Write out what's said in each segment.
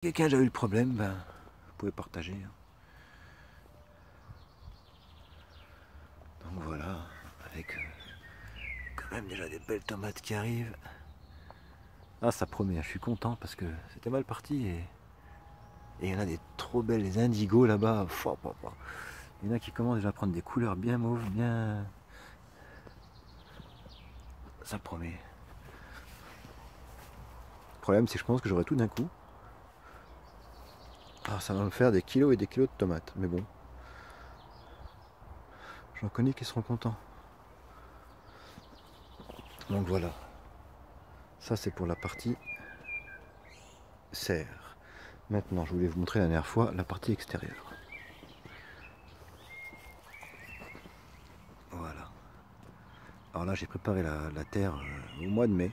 Quelqu'un a déjà eu le problème, ben, vous pouvez partager. Donc voilà, avec quand même déjà des belles tomates qui arrivent. Ah, ça promet, je suis content parce que c'était mal parti et il y en a des trop belles, les indigos là-bas. Il y en a qui commencent déjà à prendre des couleurs bien mauves, bien. Ça promet. Le problème, c'est que je pense que j'aurai tout d'un coup. Ah, ça va me faire des kilos et des kilos de tomates, mais bon. J'en connais qui seront contents. Donc voilà. Ça, c'est pour la partie serre. Maintenant, je voulais vous montrer la dernière fois la partie extérieure. Voilà. Alors là, j'ai préparé la terre au mois de mai.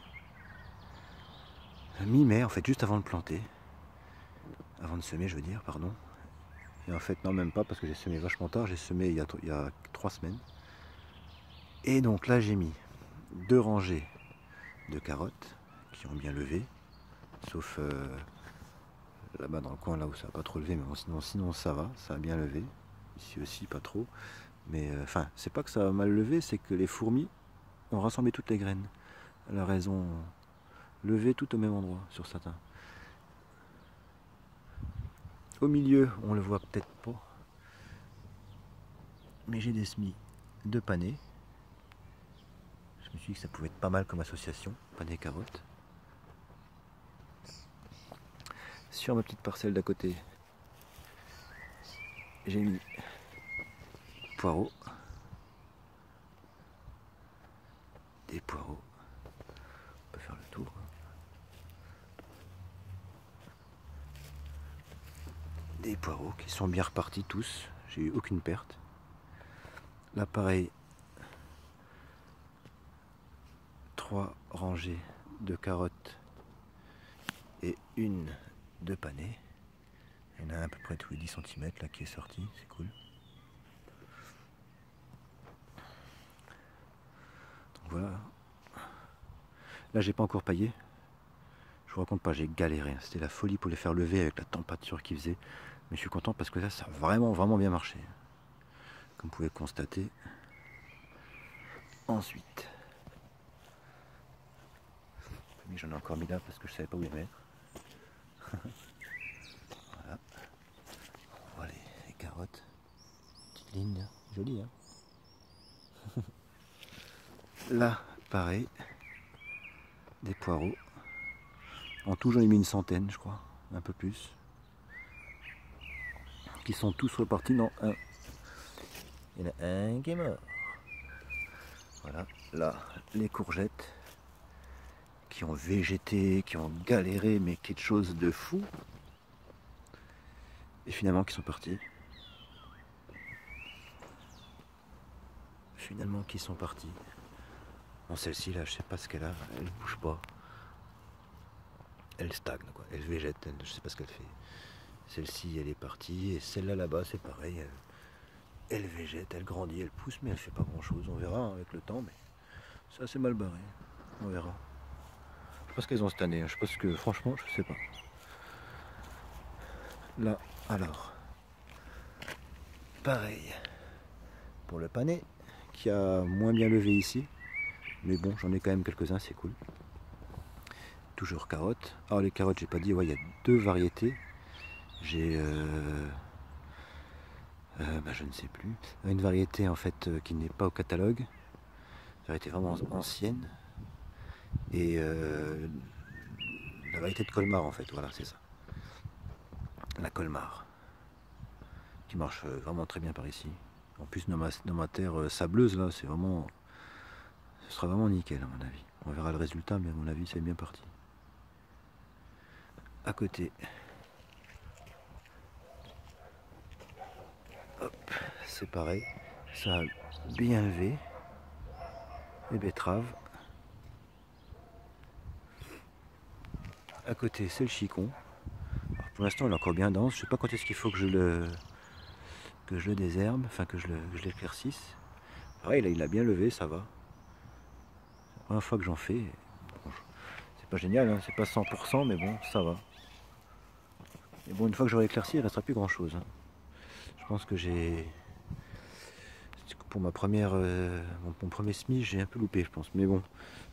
Mi-mai, en fait, juste avant de planter. Avant de semer, je veux dire, pardon. Et en fait, non, même pas, parce que j'ai semé vachement tard. J'ai semé il y a 3 semaines. Et donc là, j'ai mis 2 rangées de carottes qui ont bien levé. Sauf là-bas dans le coin, là où ça n'a pas trop levé. Mais bon, sinon ça va, ça a bien levé. Ici aussi, pas trop. Mais enfin, c'est pas que ça a mal levé, c'est que les fourmis ont rassemblé toutes les graines. Elle a raison, levé tout au même endroit sur certains. Au milieu, on le voit peut-être pas, mais j'ai des semis de panais. Je me suis dit que ça pouvait être pas mal comme association, panais carottes. Sur ma petite parcelle d'à côté, j'ai mis poireaux. Des poireaux. On peut faire le tour. Des poireaux qui sont bien repartis tous. J'ai eu aucune perte. Là pareil, 3 rangées de carottes et une de panais. Il y en a à peu près tous les 10 cm là qui est sorti, c'est cool. Donc voilà. Là j'ai pas encore paillé. Je vous raconte pas, j'ai galéré. C'était la folie pour les faire lever avec la température qu'il faisait. Mais je suis content parce que là ça a vraiment bien marché. Comme vous pouvez le constater. Ensuite. J'en ai encore mis là parce que je savais pas où les mettre. Voilà. On voit les carottes. Petite ligne, jolie hein. Là, pareil. Des poireaux. En tout, j'en ai mis une centaine, je crois. Un peu plus. Qui sont tous repartis dans un. Il y en a un qui est mort. Voilà. Là, les courgettes. Qui ont végété, qui ont galéré, mais quelque chose de fou. Et finalement, qui sont partis. Finalement, qui sont partis. Bon, celle-ci, là, je sais pas ce qu'elle a. Elle bouge pas. Elle stagne, quoi. Elle végète. Je sais pas ce qu'elle fait. Celle-ci, elle est partie. Et celle-là, là-bas, c'est pareil. Elle végète, elle grandit, elle pousse, mais elle fait pas grand-chose. On verra hein, avec le temps, mais c'est assez mal barré. On verra. Je sais pas ce qu'elles ont cette année. Je sais pas ce que... Franchement, je sais pas. Là, alors. Pareil. Pour le panais, qui a moins bien levé ici. Mais bon, j'en ai quand même quelques-uns, c'est cool. Toujours carottes. Alors les carottes, j'ai pas dit, ouais, il y a 2 variétés. J'ai... je ne sais plus. Une variété en fait qui n'est pas au catalogue. Une variété vraiment ancienne. Et la variété de Colmar en fait, voilà, c'est ça. La Colmar. Qui marche vraiment très bien par ici. En plus dans ma terre sableuse là, c'est vraiment. Ce sera vraiment nickel à mon avis. On verra le résultat, mais à mon avis c'est bien parti. À côté. Hop, c'est pareil. Ça a bien levé. Les betteraves. À côté c'est le chicon. Alors, pour l'instant il est encore bien dense. Je sais pas quand est-ce qu'il faut que je le désherbe, enfin que je l'éclaircisse. Pareil là il a bien levé, ça va. C'est la première fois que j'en fais. Bon, c'est pas génial, hein, c'est pas 100%, mais bon, ça va. Et bon, une fois que j'aurai éclairci, il ne restera plus grand chose. Hein. Je pense que j'ai... Pour ma première, mon premier SMI, j'ai un peu loupé, je pense. Mais bon,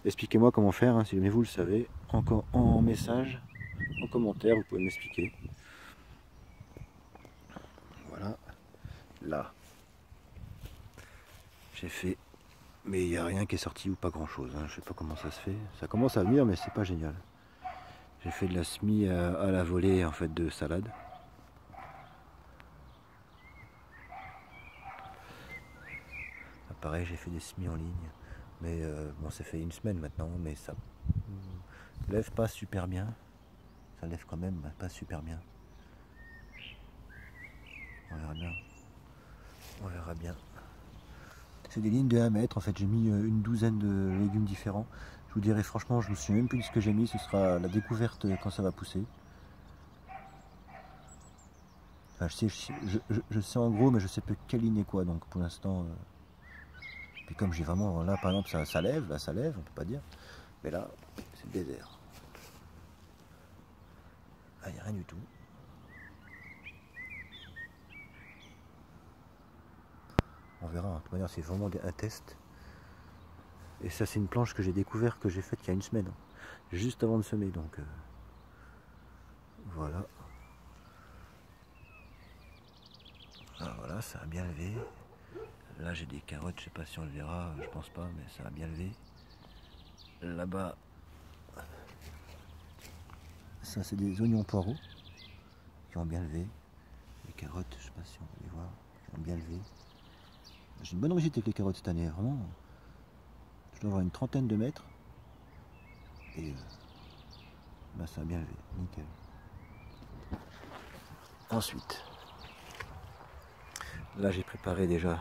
expliquez-moi comment faire, hein, si jamais vous le savez. Encore en message, en commentaire, vous pouvez m'expliquer. Voilà. Là, j'ai fait... Mais il n'y a rien qui est sorti ou pas grand-chose. Hein. Je sais pas comment ça se fait. Ça commence à venir, mais c'est pas génial. J'ai fait de la SMI à la volée, en fait, de salade. Pareil, j'ai fait des semis en ligne, mais bon, ça fait une semaine maintenant, mais ça lève pas super bien. Ça lève quand même pas super bien. On verra bien. On verra bien. C'est des lignes de 1 mètre. En fait, j'ai mis une douzaine de légumes différents. Je vous dirai franchement, je ne me souviens même plus de ce que j'ai mis. Ce sera la découverte quand ça va pousser. Enfin, je sais en gros, mais je sais plus quelle ligne est quoi. Donc pour l'instant... Puis comme j'ai vraiment, là par exemple ça lève, là ça lève, on peut pas dire. Mais là, c'est le désert. Là, il n'y a rien du tout. On verra, de toute manière c'est vraiment un test. Et ça c'est une planche que j'ai découvert, que j'ai faite il y a une semaine. Juste avant de semer, donc voilà. Ah, voilà, ça a bien levé. Là j'ai des carottes, je sais pas si on le verra, je pense pas, mais ça a bien levé. Là-bas, ça c'est des oignons poireaux qui ont bien levé. Les carottes, je sais pas si on peut les voir, qui ont bien levé. J'ai une bonne réussite avec les carottes cette année, vraiment. Je dois avoir une trentaine de mètres. Et là ça a bien levé, nickel. Ensuite, là j'ai préparé déjà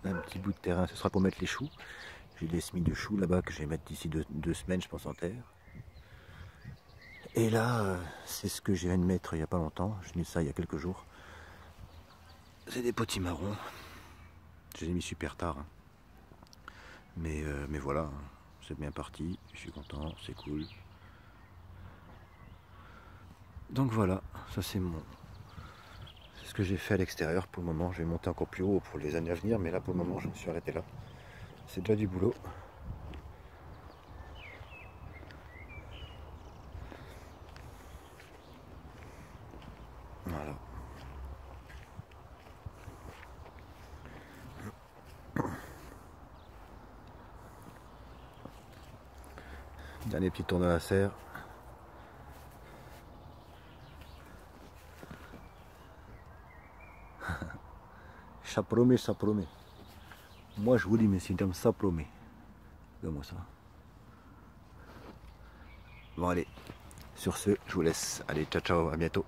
un petit bout de terrain, ce sera pour mettre les choux. J'ai des semis de choux là-bas que je vais mettre d'ici 2 semaines, je pense, en terre. Et là, c'est ce que je viens de mettre il n'y a pas longtemps. J'ai mis ça il y a quelques jours. C'est des potimarrons. Je les ai mis super tard. Hein. Mais voilà, c'est bien parti. Je suis content, c'est cool. Donc voilà, ça c'est ce que j'ai fait à l'extérieur pour le moment. Je vais monter encore plus haut pour les années à venir, mais là pour le moment je me suis arrêté là. C'est déjà du boulot. Voilà. Dernier petit tour de la serre. Ça promet, ça promet. Moi je vous dis, messieurs, dames, ça promet. Regarde-moi ça. Bon allez, sur ce, je vous laisse. Allez, ciao ciao, à bientôt.